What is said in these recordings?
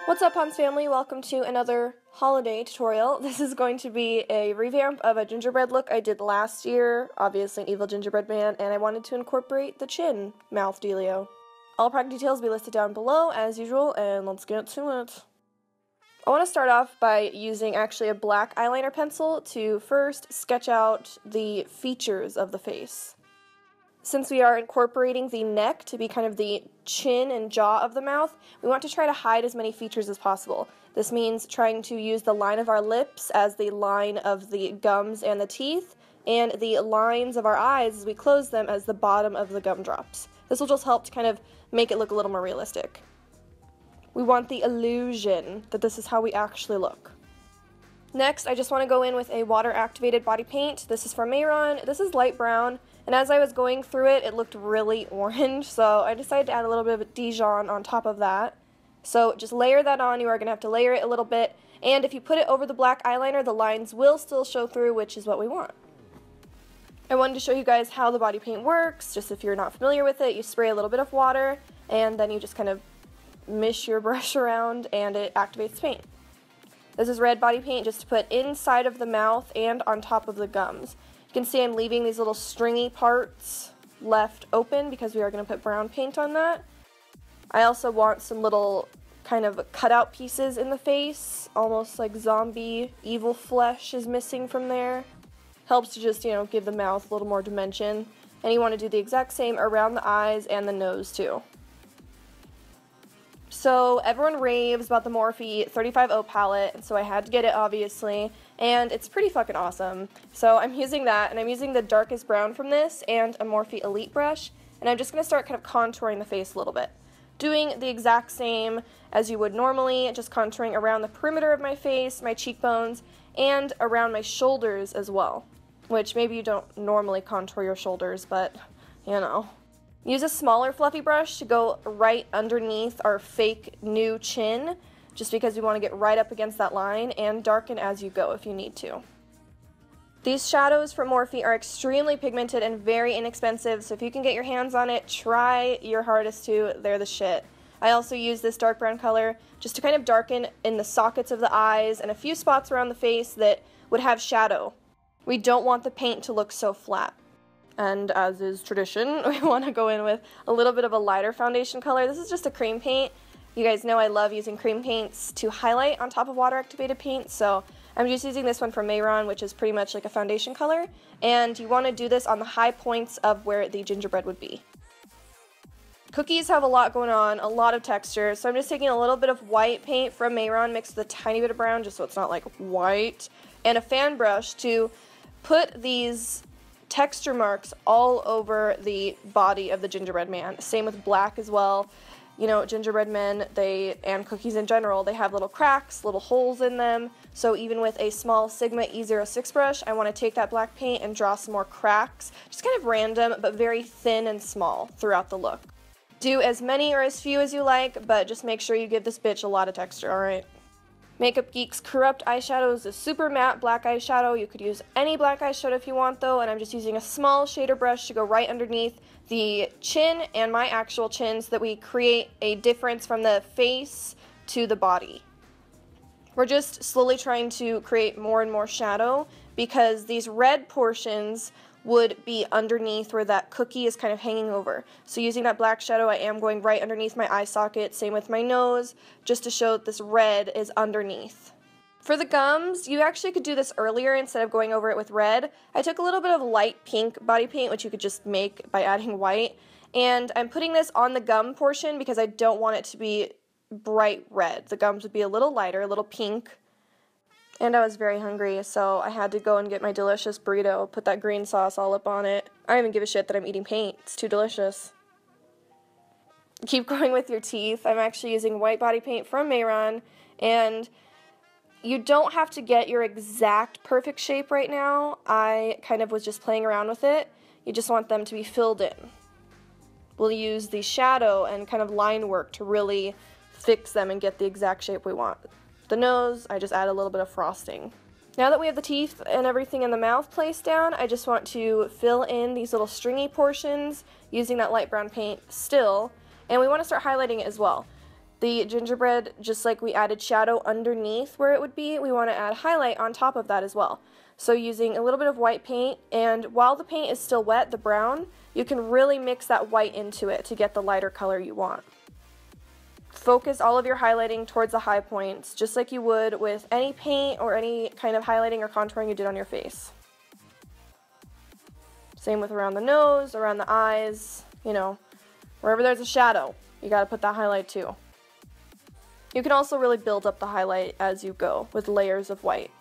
What's up, Hans family? Welcome to another holiday tutorial. This is going to be a revamp of a gingerbread look I did last year, obviously an Evil Gingerbread Man, and I wanted to incorporate the chin mouth dealio. All product details will be listed down below as usual, and let's get to it. I want to start off by using actually a black eyeliner pencil to first sketch out the features of the face. Since we are incorporating the neck to be kind of the chin and jaw of the mouth, we want to try to hide as many features as possible. This means trying to use the line of our lips as the line of the gums and the teeth, and the lines of our eyes as we close them as the bottom of the gumdrops. This will just help to kind of make it look a little more realistic. We want the illusion that this is how we actually look. Next, I just want to go in with a water-activated body paint. This is from Mehron. This is light brown. And as I was going through it, it looked really orange, so I decided to add a little bit of Dijon on top of that. So just layer that on. You are going to have to layer it a little bit, and if you put it over the black eyeliner, the lines will still show through, which is what we want. I wanted to show you guys how the body paint works. Just if you're not familiar with it, you spray a little bit of water, and then you just kind of mish your brush around, and it activates paint. This is red body paint just to put inside of the mouth and on top of the gums. You can see I'm leaving these little stringy parts left open because we are going to put brown paint on that. I also want some little kind of cutout pieces in the face, almost like zombie evil flesh is missing from there. Helps to just, give the mouth a little more dimension. And you want to do the exact same around the eyes and the nose too. So everyone raves about the Morphe 35O palette, and so I had to get it obviously, and it's pretty fucking awesome. So I'm using that, and I'm using the darkest brown from this and a Morphe Elite brush, and I'm just going to start kind of contouring the face a little bit. Doing the exact same as you would normally, just contouring around the perimeter of my face, my cheekbones, and around my shoulders as well. Which maybe you don't normally contour your shoulders, but Use a smaller fluffy brush to go right underneath our fake new chin, just because we want to get right up against that line, and darken as you go if you need to. These shadows from Morphe are extremely pigmented and very inexpensive, so if you can get your hands on it, try your hardest to. They're the shit. I also use this dark brown color just to kind of darken in the sockets of the eyes and a few spots around the face that would have shadow. We don't want the paint to look so flat. And as is tradition, we want to go in with a little bit of a lighter foundation color. This is just a cream paint. You guys know I love using cream paints to highlight on top of water-activated paint, so I'm just using this one from Mehron, which is pretty much like a foundation color. And you want to do this on the high points of where the gingerbread would be. Cookies have a lot going on, a lot of texture, so I'm just taking a little bit of white paint from Mehron mixed with a tiny bit of brown, just so it's not like white, and a fan brush to put these texture marks all over the body of the gingerbread man. Same with black as well. Gingerbread men, and cookies in general, they have little cracks, little holes in them. So even with a small Sigma E06 brush, I want to take that black paint and draw some more cracks. Just kind of random, but very thin and small throughout the look. Do as many or as few as you like, but just make sure you give this bitch a lot of texture, alright? Makeup Geek's Corrupt eyeshadow is a super matte black eyeshadow. You could use any black eyeshadow if you want though, and I'm just using a small shader brush to go right underneath the chin and my actual chin so that we create a difference from the face to the body. We're just slowly trying to create more and more shadow because these red portions would be underneath where that cookie is kind of hanging over. So using that black shadow, I am going right underneath my eye socket, same with my nose, just to show that this red is underneath. For the gums, you actually could do this earlier instead of going over it with red. I took a little bit of light pink body paint, which you could just make by adding white, and I'm putting this on the gum portion because I don't want it to be bright red. The gums would be a little lighter, a little pink. And I was very hungry, so I had to go and get my delicious burrito, put that green sauce all up on it. I don't even give a shit that I'm eating paint. It's too delicious. Keep going with your teeth. I'm actually using white body paint from Mehron, and you don't have to get your exact perfect shape right now. I kind of was just playing around with it. You just want them to be filled in. We'll use the shadow and kind of line work to really fix them and get the exact shape we want. The nose, I just add a little bit of frosting. Now that we have the teeth and everything in the mouth placed down, I just want to fill in these little stringy portions using that light brown paint still, and we want to start highlighting it as well. The gingerbread, just like we added shadow underneath where it would be, we want to add highlight on top of that as well. So using a little bit of white paint, and while the paint is still wet, the brown, you can really mix that white into it to get the lighter color you want. Focus all of your highlighting towards the high points, just like you would with any paint or any kind of highlighting or contouring you did on your face. Same with around the nose, around the eyes, you know, wherever there's a shadow, you gotta put that highlight too. You can also really build up the highlight as you go with layers of white.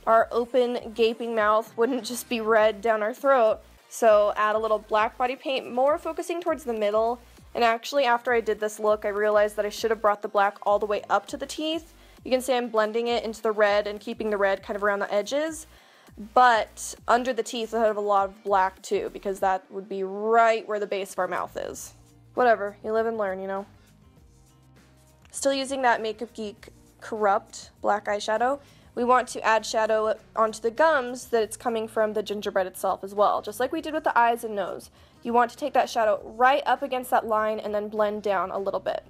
Our open, gaping mouth wouldn't just be red down our throat, so add a little black body paint, more focusing towards the middle. And actually, after I did this look, I realized that I should have brought the black all the way up to the teeth. You can see I'm blending it into the red and keeping the red kind of around the edges. But under the teeth, I have a lot of black too, because that would be right where the base of our mouth is. Whatever, you live and learn, you know. Still using that Makeup Geek Corrupt black eyeshadow, we want to add shadow onto the gums that it's coming from the gingerbread itself as well, just like we did with the eyes and nose. You want to take that shadow right up against that line and then blend down a little bit.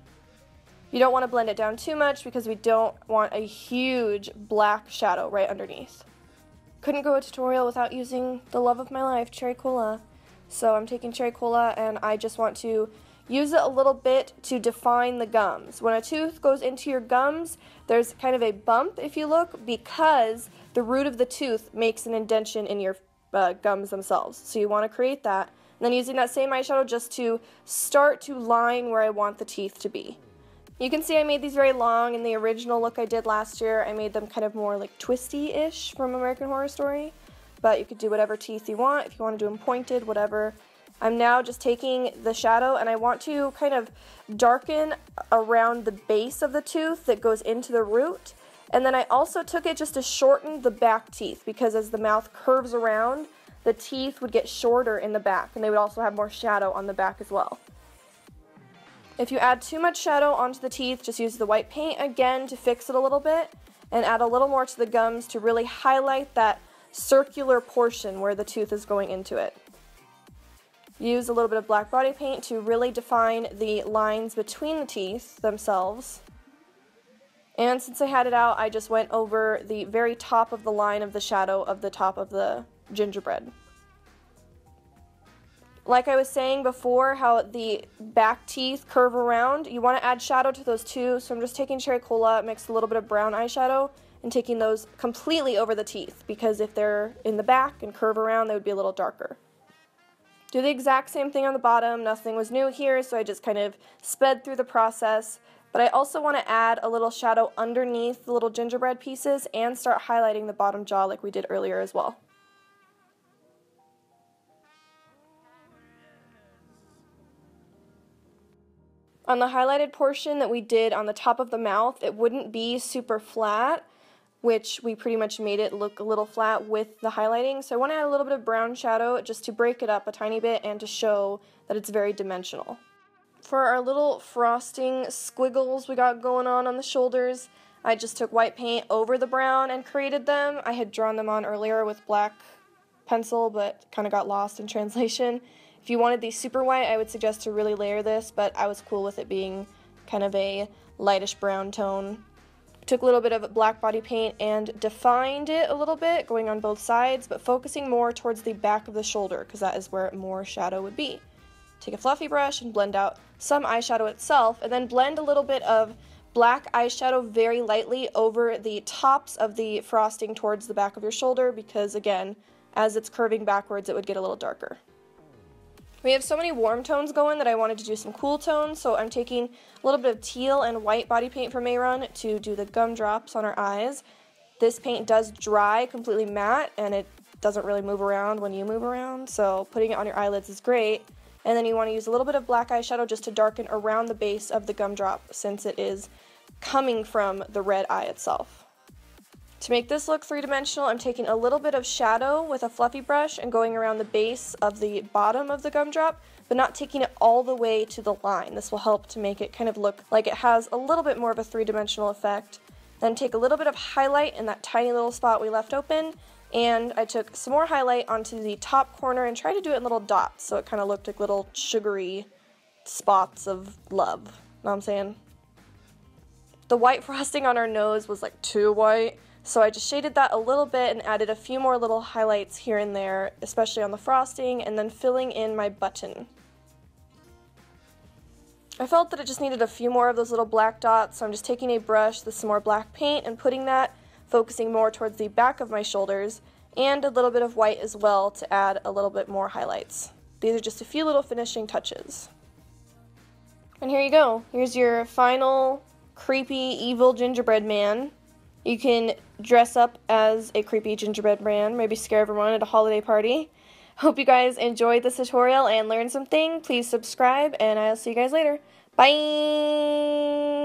You don't want to blend it down too much because we don't want a huge black shadow right underneath. Couldn't go a tutorial without using the love of my life, cherry cola. So I'm taking cherry cola and I just want to use it a little bit to define the gums. When a tooth goes into your gums, there's kind of a bump if you look, because the root of the tooth makes an indentation in your gums themselves. So you want to create that. And then using that same eyeshadow just to start to line where I want the teeth to be. You can see I made these very long. In the original look I did last year, I made them kind of more like twisty-ish from American Horror Story. But you could do whatever teeth you want. If you want to do them pointed, whatever. I'm now just taking the shadow and I want to kind of darken around the base of the tooth that goes into the root. And then I also took it just to shorten the back teeth, because as the mouth curves around, the teeth would get shorter in the back, and they would also have more shadow on the back as well. If you add too much shadow onto the teeth, just use the white paint again to fix it a little bit, and add a little more to the gums to really highlight that circular portion where the tooth is going into it. Use a little bit of black body paint to really define the lines between the teeth themselves. And since I had it out, I just went over the very top of the line of the shadow of the top of the gingerbread. Like I was saying before, how the back teeth curve around, you want to add shadow to those too, so I'm just taking cherry cola, mixed a little bit of brown eyeshadow, and taking those completely over the teeth, because if they're in the back and curve around, they would be a little darker. Do the exact same thing on the bottom. Nothing was new here, so I just kind of sped through the process. But I also want to add a little shadow underneath the little gingerbread pieces and start highlighting the bottom jaw like we did earlier as well. On the highlighted portion that we did on the top of the mouth, it wouldn't be super flat, which we pretty much made it look a little flat with the highlighting. So I want to add a little bit of brown shadow just to break it up a tiny bit and to show that it's very dimensional. For our little frosting squiggles we got going on the shoulders, I just took white paint over the brown and created them. I had drawn them on earlier with black pencil, but kind of got lost in translation. If you wanted these super white, I would suggest to really layer this, but I was cool with it being kind of a lightish brown tone. Took a little bit of black body paint and defined it a little bit, going on both sides, but focusing more towards the back of the shoulder, because that is where more shadow would be. Take a fluffy brush and blend out some eyeshadow itself, and then blend a little bit of black eyeshadow very lightly over the tops of the frosting towards the back of your shoulder, because again, as it's curving backwards, it would get a little darker. We have so many warm tones going that I wanted to do some cool tones, so I'm taking a little bit of teal and white body paint from Mehron to do the gumdrops on our eyes. This paint does dry completely matte, and it doesn't really move around when you move around, so putting it on your eyelids is great. And then you want to use a little bit of black eyeshadow just to darken around the base of the gumdrop, since it is coming from the red eye itself. To make this look three-dimensional, I'm taking a little bit of shadow with a fluffy brush and going around the base of the bottom of the gumdrop, but not taking it all the way to the line. This will help to make it kind of look like it has a little bit more of a three-dimensional effect. Then take a little bit of highlight in that tiny little spot we left open, and I took some more highlight onto the top corner and tried to do it in little dots, so it kind of looked like little sugary spots of love. know what I'm saying? The white frosting on our nose was like too white, so I just shaded that a little bit and added a few more little highlights here and there, especially on the frosting, and then filling in my button. I felt that it just needed a few more of those little black dots, so I'm just taking a brush with some more black paint and putting that, focusing more towards the back of my shoulders, and a little bit of white as well to add a little bit more highlights. These are just a few little finishing touches. And here you go. Here's your final creepy evil gingerbread man. You can dress up as a creepy gingerbread man, maybe scare everyone at a holiday party. Hope you guys enjoyed this tutorial and learned something. Please subscribe, and I'll see you guys later. Bye!